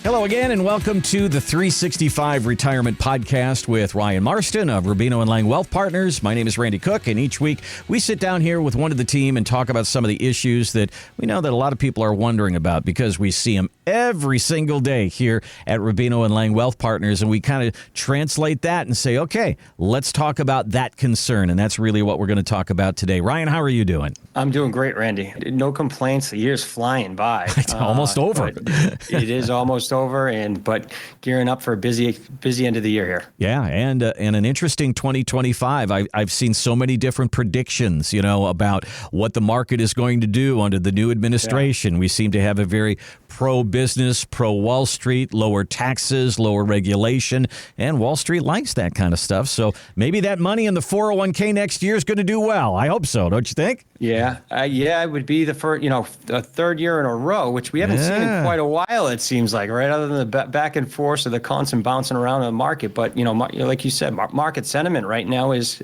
Hello again, and welcome to the 365 Retirement Podcast with Ryan Marston of Rubino and Lang Wealth Partners. My name is Randy Cook, and each week we sit down here with one of the team and talk about some of the issues that we know that a lot of people are wondering about because we see them every single day here at Rubino and Lang Wealth Partners, and we kind of translate that and say, okay, let's talk about that concern, and that's really what we're going to talk about today. Ryan, how are you doing? I'm doing great, Randy. No complaints. The year's flying by. It's almost over. It is almost over, but gearing up for a busy end of the year here. Yeah, and an interesting 2025. I've seen so many different predictions, about what the market is going to do under the new administration. Yeah. We seem to have a very pro-business, pro-Wall Street, lower taxes, lower regulation, and Wall Street likes that kind of stuff. So maybe that money in the 401k next year is going to do well. I hope so, don't you think? Yeah, it would be the first, the third year in a row, which we haven't seen in quite a while, it seems like, right? Other than the back and forth of the constant bouncing around in the market. But, like you said, market sentiment right now is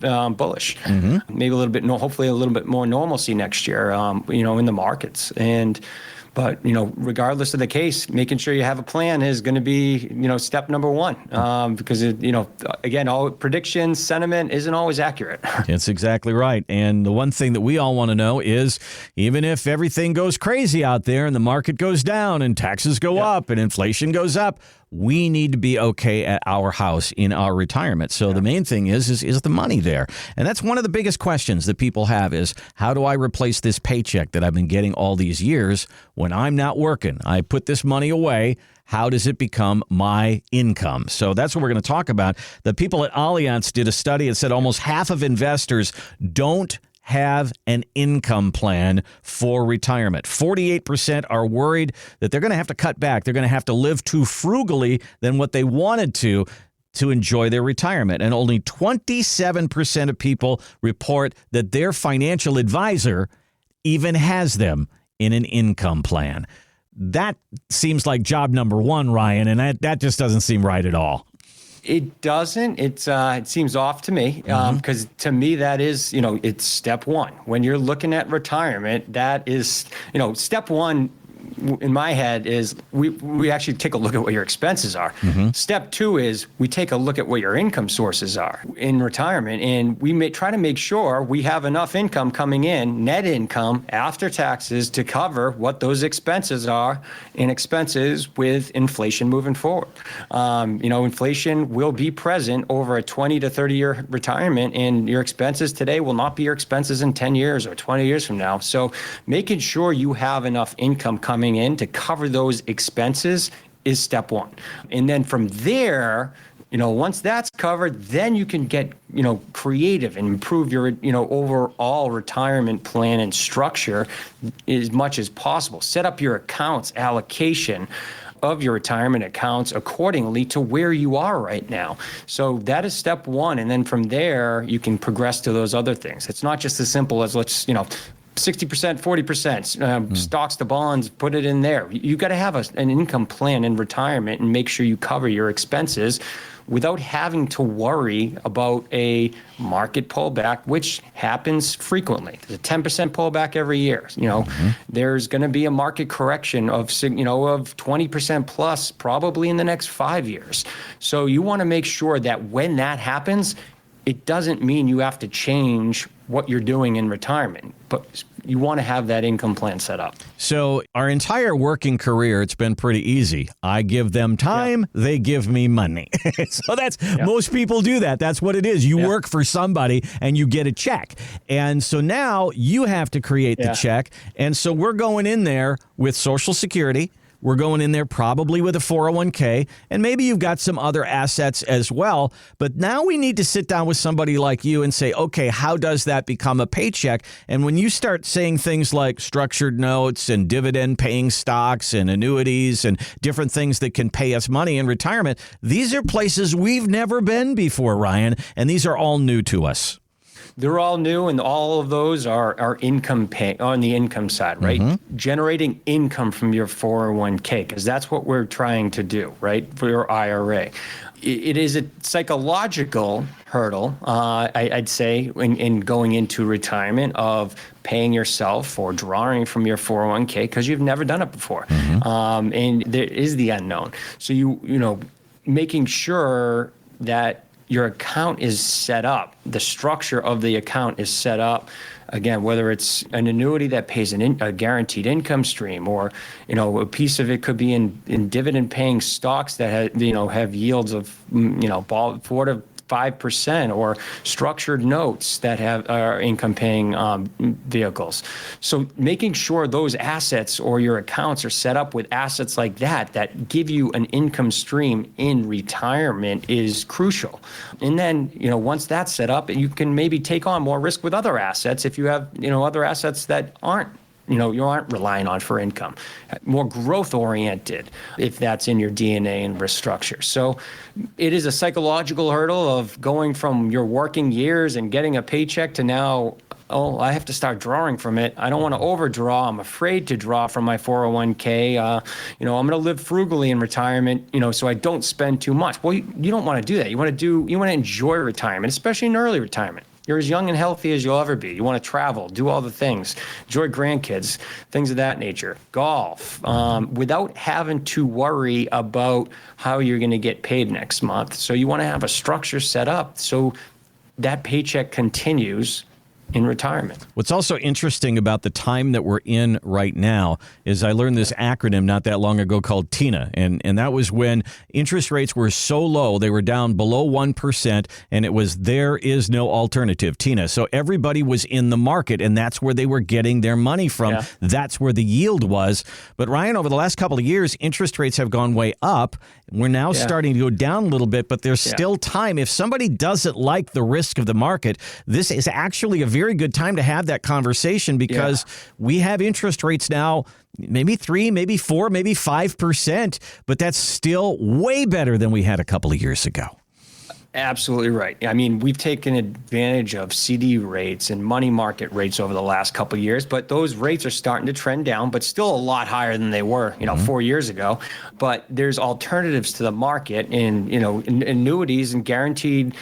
bullish. Mm-hmm. Maybe a little bit, hopefully a little bit more normalcy next year, in the markets. But, regardless of the case, making sure you have a plan is going to be, step number one, because, again, all predictions, sentiment isn't always accurate. It's exactly right. And the one thing that we all want to know is even if everything goes crazy out there and the market goes down and taxes go up and inflation goes up, we need to be okay at our house in our retirement. So the main thing is the money there? And that's one of the biggest questions that people have is, how do I replace this paycheck that I've been getting all these years when I'm not working? I put this money away. How does it become my income? So that's what we're going to talk about. The people at Allianz did a study that said almost half of investors don't have an income plan for retirement. 48% are worried that they're going to have to cut back. They're going to have to live too frugally than what they wanted to enjoy their retirement. And only 27% of people report that their financial advisor even has them in an income plan. That seems like job number one, Ryan, and that just doesn't seem right at all. It doesn't. It seems off to me because to me that is, it's step one. When you're looking at retirement, that is, step one in my head is we actually take a look at what your expenses are. Mm-hmm. Step two is we take a look at what your income sources are in retirement, and we may try to make sure we have enough income coming in, net income after taxes, to cover what those expenses are and expenses with inflation moving forward. Inflation will be present over a 20 to 30 year retirement, and your expenses today will not be your expenses in 10 years or 20 years from now. So making sure you have enough income coming in to cover those expenses is step one. And then from there, once that's covered, then you can get, creative and improve your, overall retirement plan and structure as much as possible. Set up your accounts allocation of your retirement accounts accordingly to where you are right now. So that is step one. And then from there, you can progress to those other things. It's not just as simple as 60%, 40%, stocks to bonds, put it in there. You got to have an income plan in retirement and make sure you cover your expenses without having to worry about a market pullback, which happens frequently. There's a 10% pullback every year. There's going to be a market correction of 20% plus probably in the next 5 years. So you want to make sure that when that happens, it doesn't mean you have to change what you're doing in retirement, but you want to have that income plan set up. So our entire working career, it's been pretty easy. I give them time, they give me money. So most people do that. That's what it is. You work for somebody and you get a check. And so now you have to create the check. And so we're going in there with Social Security. We're going in there probably with a 401k, and maybe you've got some other assets as well. But now we need to sit down with somebody like you and say, okay, how does that become a paycheck? And when you start saying things like structured notes and dividend paying stocks and annuities and different things that can pay us money in retirement, these are places we've never been before, Ryan, and these are all new to us. They're all new, and all of those are income pay on the income side, right? Generating income from your 401k, because that's what we're trying to do, right? For your IRA. It is a psychological hurdle, I'd say, in going into retirement of paying yourself or drawing from your 401k because you've never done it before. And there is the unknown. So you know, making sure that your account is set up, the structure of the account is set up. Again, whether it's an annuity that pays a guaranteed income stream, or a piece of it could be in dividend-paying stocks that have yields of 4 to 5%, or structured notes that are income-paying vehicles. So making sure those assets or your accounts are set up with assets like that give you an income stream in retirement is crucial. And then, once that's set up, you can maybe take on more risk with other assets if you have, other assets that aren't you aren't relying on for income, more growth oriented, if that's in your DNA and risk structure. So it is a psychological hurdle of going from your working years and getting a paycheck to now, I have to start drawing from it. I don't want to overdraw. I'm afraid to draw from my 401k. I'm going to live frugally in retirement, so I don't spend too much. Well, you don't want to do that. You want to enjoy retirement, especially in early retirement. You're as young and healthy as you'll ever be. You want to travel, do all the things, enjoy grandkids, things of that nature, golf, without having to worry about how you're going to get paid next month. So you want to have a structure set up so that paycheck continues in retirement. What's also interesting about the time that we're in right now is I learned this acronym not that long ago called TINA. And that was when interest rates were so low, they were down below 1%, and it was there is no alternative, TINA. So everybody was in the market, and that's where they were getting their money from. Yeah. That's where the yield was. But Ryan, over the last couple of years, interest rates have gone way up. We're now starting to go down a little bit, but there's still time. If somebody doesn't like the risk of the market, this is actually a very good time to have that conversation, because we have interest rates now, maybe 3, maybe 4, maybe 5%, but that's still way better than we had a couple of years ago. Absolutely right. I mean, we've taken advantage of CD rates and money market rates over the last couple of years, but those rates are starting to trend down, but still a lot higher than they were, 4 years ago. But there's alternatives to the market in, annuities and guaranteed,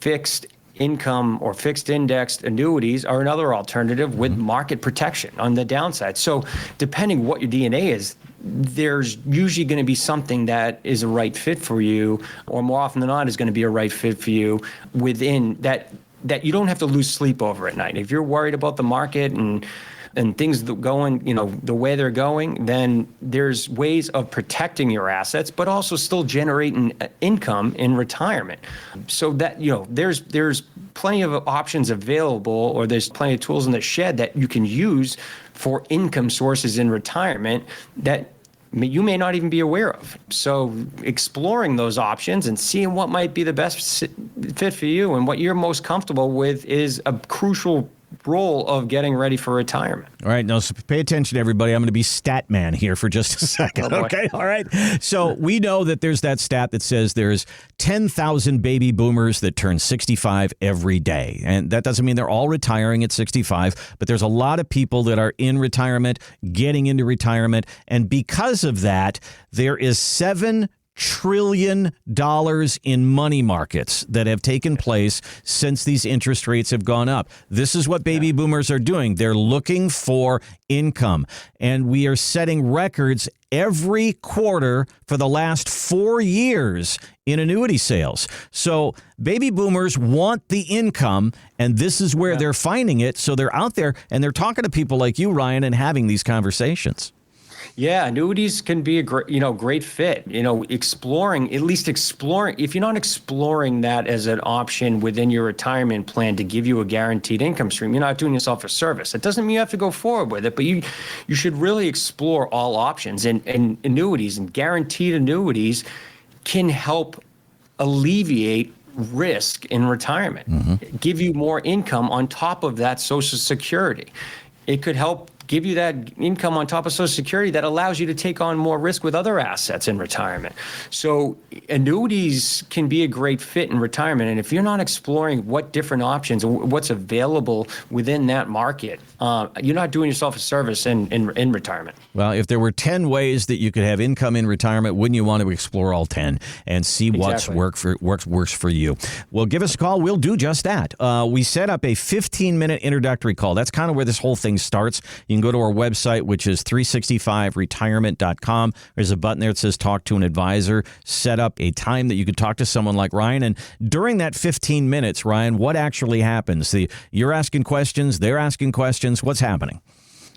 fixed income or fixed indexed annuities are another alternative with market protection on the downside. So depending what your DNA is, there's usually going to be something that is a right fit for you, or more often than not is going to be a right fit for you within that you don't have to lose sleep over at night. If you're worried about the market and things going, the way they're going, then there's ways of protecting your assets, but also still generating income in retirement. So that, there's plenty of options available, or there's plenty of tools in the shed that you can use for income sources in retirement that you may not even be aware of. So exploring those options and seeing what might be the best fit for you and what you're most comfortable with is a crucial role of getting ready for retirement. All right. Now, so pay attention, everybody. I'm going to be stat man here for just a second. Okay. All right. So we know that there's that stat that says there's 10,000 baby boomers that turn 65 every day. And that doesn't mean they're all retiring at 65, but there's a lot of people that are in retirement, getting into retirement. And because of that, there is $7 trillion in money markets that have taken place since these interest rates have gone up. This is what baby boomers are doing. They're looking for income, and we are setting records every quarter for the last 4 years in annuity sales. So baby boomers want the income, and this is where they're finding it. So they're out there and they're talking to people like you, Ryan, and having these conversations. Yeah, annuities can be a great fit. Exploring. If you're not exploring that as an option within your retirement plan to give you a guaranteed income stream, you're not doing yourself a service. It doesn't mean you have to go forward with it, but you should really explore all options. And annuities and guaranteed annuities can help alleviate risk in retirement, give you more income on top of that Social Security. It could help give you that income on top of Social Security that allows you to take on more risk with other assets in retirement. So annuities can be a great fit in retirement. And if you're not exploring what different options, what's available within that market, you're not doing yourself a service in retirement. Well, if there were 10 ways that you could have income in retirement, wouldn't you want to explore all 10 and see what's works for you? Well, give us a call. We'll do just that. We set up a 15-minute introductory call. That's kind of where this whole thing starts. You can go to our website, which is 365retirement.com. There's a button there that says talk to an advisor. Set up a time that you could talk to someone like Ryan. And during that 15 minutes, Ryan, what actually happens? You're asking questions. They're asking questions. What's happening?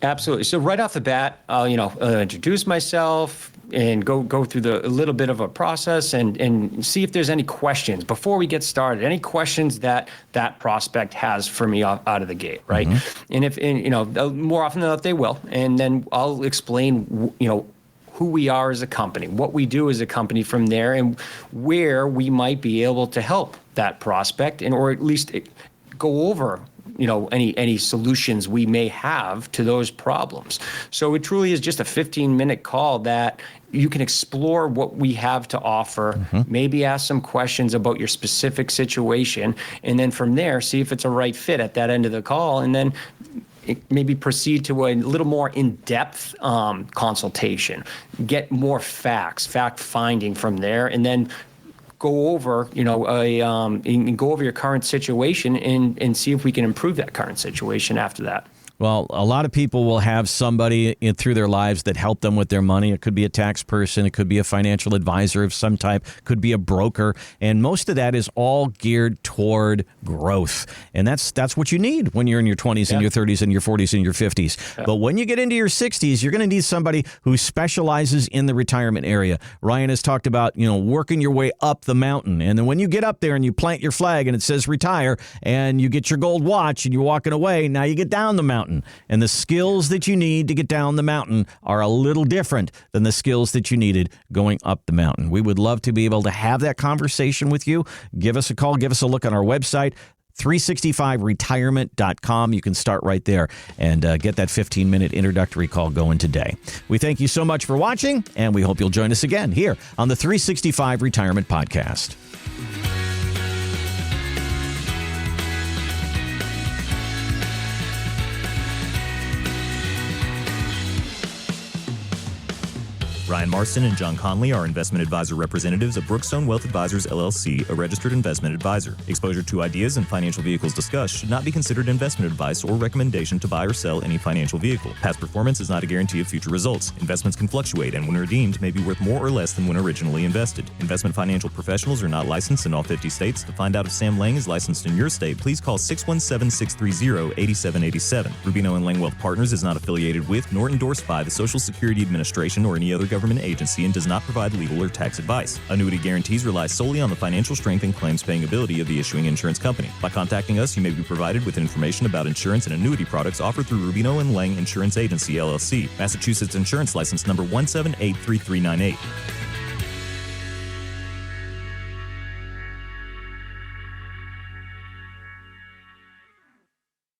Absolutely. So right off the bat, I'll introduce myself and go through a little bit of a process and see if there's any questions before we get started. Any questions that prospect has for me out of the gate, right? Mm-hmm. And more often than not, they will. And then I'll explain, who we are as a company, what we do as a company from there, and where we might be able to help that prospect, or at least go over any solutions we may have to those problems. So it truly is just a 15-minute call that you can explore what we have to offer, maybe ask some questions about your specific situation, and then from there, see if it's a right fit at that end of the call, and then maybe proceed to a little more in-depth consultation, get more fact-finding from there, and then go over, and go over your current situation and see if we can improve that current situation after that. Well, a lot of people will have somebody through their lives that help them with their money. It could be a tax person. It could be a financial advisor of some type. Could be a broker. And most of that is all geared toward growth. And that's what you need when you're in your 20s and your 30s and your 40s and your 50s. Yeah. But when you get into your 60s, you're going to need somebody who specializes in the retirement area. Ryan has talked about, working your way up the mountain. And then when you get up there and you plant your flag and it says retire and you get your gold watch and you're walking away, now you get down the mountain. And the skills that you need to get down the mountain are a little different than the skills that you needed going up the mountain. We would love to be able to have that conversation with you. Give us a call. Give us a look on our website, 365retirement.com. You can start right there and get that 15-minute introductory call going today. We thank you so much for watching, and we hope you'll join us again here on the 365 Retirement Podcast. Ryan Marston and John Conley are investment advisor representatives of Brookstone Wealth Advisors, LLC, a registered investment advisor. Exposure to ideas and financial vehicles discussed should not be considered investment advice or recommendation to buy or sell any financial vehicle. Past performance is not a guarantee of future results. Investments can fluctuate and when redeemed may be worth more or less than when originally invested. Investment financial professionals are not licensed in all 50 states. To find out if Sam Lang is licensed in your state, please call 617-630-8787. Rubino & Lang Wealth Partners is not affiliated with nor endorsed by the Social Security Administration or any other government agency and does not provide legal or tax advice. Annuity guarantees rely solely on the financial strength and claims-paying ability of the issuing insurance company. By contacting us, you may be provided with information about insurance and annuity products offered through Rubino & Lang Insurance Agency, LLC, Massachusetts Insurance License number 1783398.